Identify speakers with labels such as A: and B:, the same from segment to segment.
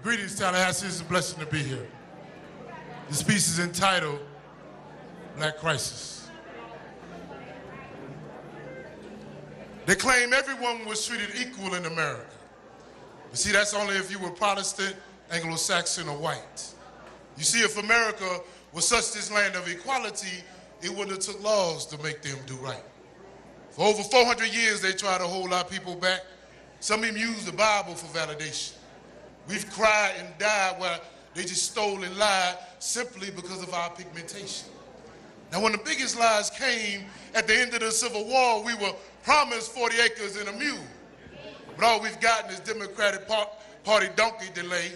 A: Greetings, Tallahassee. It's a blessing to be here. This piece is entitled Black Crisis. They claim everyone was treated equal in America. But see, that's only if you were Protestant, Anglo-Saxon, or white. You see, if America was such this land of equality, it wouldn't have took laws to make them do right. For over 400 years, they tried to hold our people back. Some of them used the Bible for validation. We've cried and died while they just stole and lied simply because of our pigmentation. Now, when the biggest lies came at the end of the Civil War, we were promised 40 acres and a mule. But all we've gotten is Democratic Party donkey delay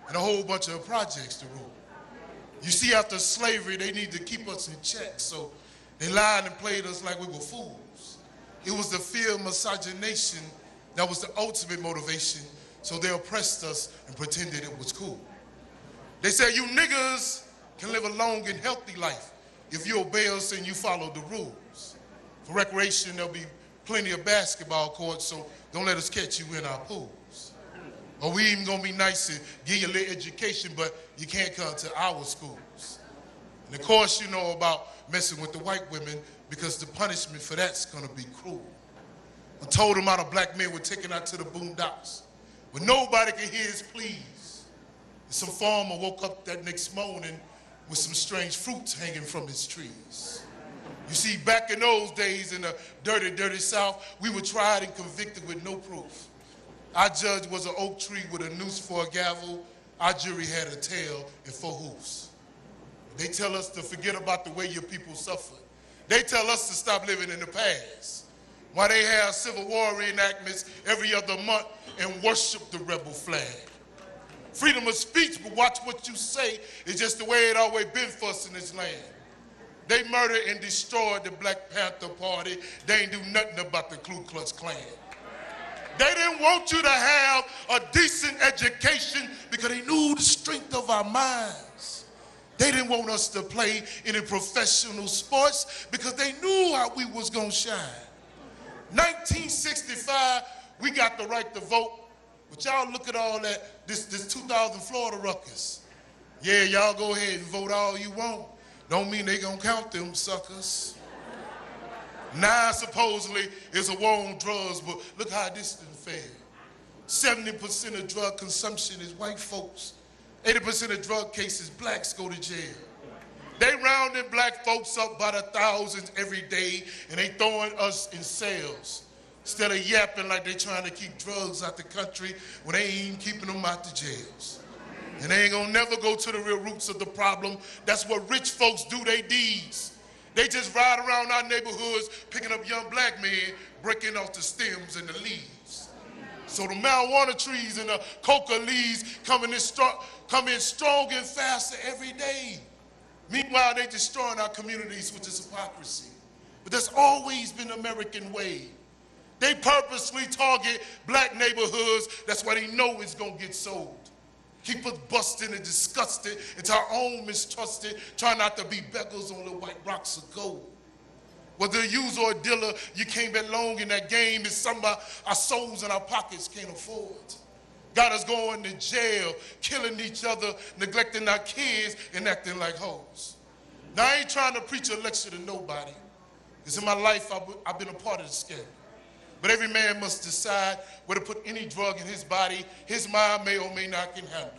A: and a whole bunch of projects to rule. You see, after slavery, they need to keep us in check, so they lied and played us like we were fools. It was the fear of miscegenation that was the ultimate motivation, so they oppressed us and pretended it was cool. They said, you niggas can live a long and healthy life if you obey us and you follow the rules. For recreation, there'll be plenty of basketball courts, so don't let us catch you in our pools. Or we even gonna be nice and give you a little education, but you can't come to our schools. And of course, you know about messing with the white women because the punishment for that's gonna be cruel. I told them how the black men were taken out to the boondocks, but nobody could hear his pleas. And some farmer woke up that next morning with some strange fruits hanging from his trees. You see, back in those days in the dirty, dirty South, we were tried and convicted with no proof. Our judge was an oak tree with a noose for a gavel. Our jury had a tail and 4 hoofs. They tell us to forget about the way your people suffered. They tell us to stop living in the past. Why they have Civil War reenactments every other month and worship the rebel flag. Freedom of speech, but watch what you say, is just the way it always been for us in this land. They murdered and destroyed the Black Panther Party. They ain't do nothing about the Ku Klux Klan. They didn't want you to have a decent education because they knew the strength of our minds. They didn't want us to play any professional sports because they knew how we was gonna shine. 1965, we got the right to vote, but y'all look at all that, this 2000 Florida ruckus. Yeah, y'all go ahead and vote all you want. Don't mean they gonna count them suckers. Now, supposedly, it's a war on drugs, but look how this done fared. 70% of drug consumption is white folks. 80% of drug cases, blacks go to jail. They rounding black folks up by the thousands every day, and they throwing us in cells. Instead of yapping like they trying to keep drugs out the country when they ain't even keeping them out the jails. And they ain't gonna never go to the real roots of the problem. That's what rich folks do their deeds. They just ride around our neighborhoods picking up young black men, breaking off the stems and the leaves. So the marijuana trees and the coca leaves come in strong and faster every day. Meanwhile, they destroying our communities with this hypocrisy. But that's always been the American way. They purposely target black neighborhoods. That's why they know it's gonna get sold. Keep us busted and disgusted into our own mistrusted, trying not to be beggars on the white rocks of gold. Whether a user or a dealer, you can't bet long in that game. It's something our souls and our pockets can't afford. Got us going to jail, killing each other, neglecting our kids, and acting like hoes. Now, I ain't trying to preach a lecture to nobody, because in my life, I've been a part of the scandal. But every man must decide where to put any drug in his body his mind may or may not can handle.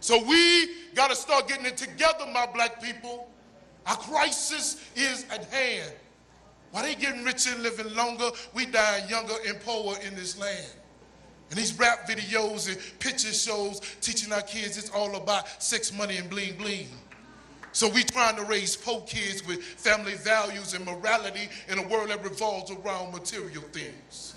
A: So we got to start getting it together, my black people. Our crisis is at hand. While they getting richer and living longer, we dying younger and poorer in this land. And these rap videos and picture shows teaching our kids it's all about sex, money, and bling, bling. So we trying to raise poor kids with family values and morality in a world that revolves around material things.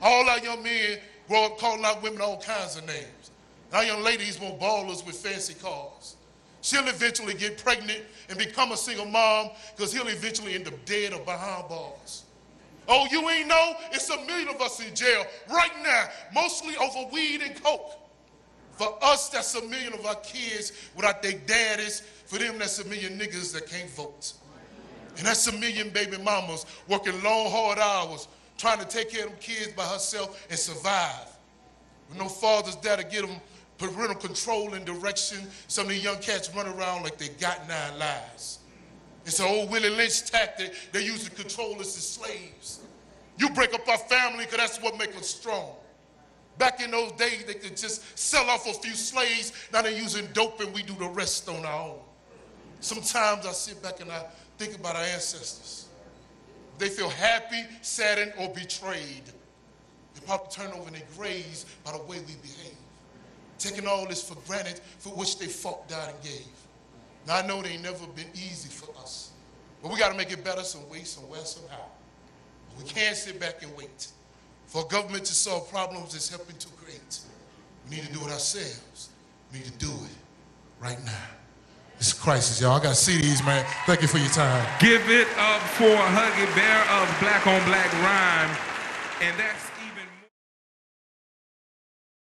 A: All our young men grow up calling out women all kinds of names. Our young ladies want ballers with fancy cars. She'll eventually get pregnant and become a single mom because he'll eventually end up dead or behind bars. Oh, you ain't know? It's 1 million of us in jail right now, mostly over weed and coke. For us, that's 1 million of our kids without their daddies. For them, that's 1 million niggas that can't vote. And that's 1 million baby mamas working long, hard hours, trying to take care of them kids by herself and survive. With no fathers there to get them parental control and direction. Some of these young cats run around like they got 9 lives. It's an old Willie Lynch tactic they use to control us as slaves. You break up our family because that's what makes us strong. Back in those days, they could just sell off a few slaves. Now they're using dope and we do the rest on our own. Sometimes I sit back and I think about our ancestors. They feel happy, saddened, or betrayed. They probably turn over in their graves by the way we behave. Taking all this for granted for which they fought, died, and gave. Now I know they ain't never been easy for us. But we got to make it better some way, somewhere, somehow. We can't sit back and wait for government to solve problems it's helping to create. We need to do it ourselves. We need to do it right now. It's a crisis, y'all. I got CDs, man. Thank you for your time.
B: Give it up for Huggy Bear of Black on Black Rhyme. And that's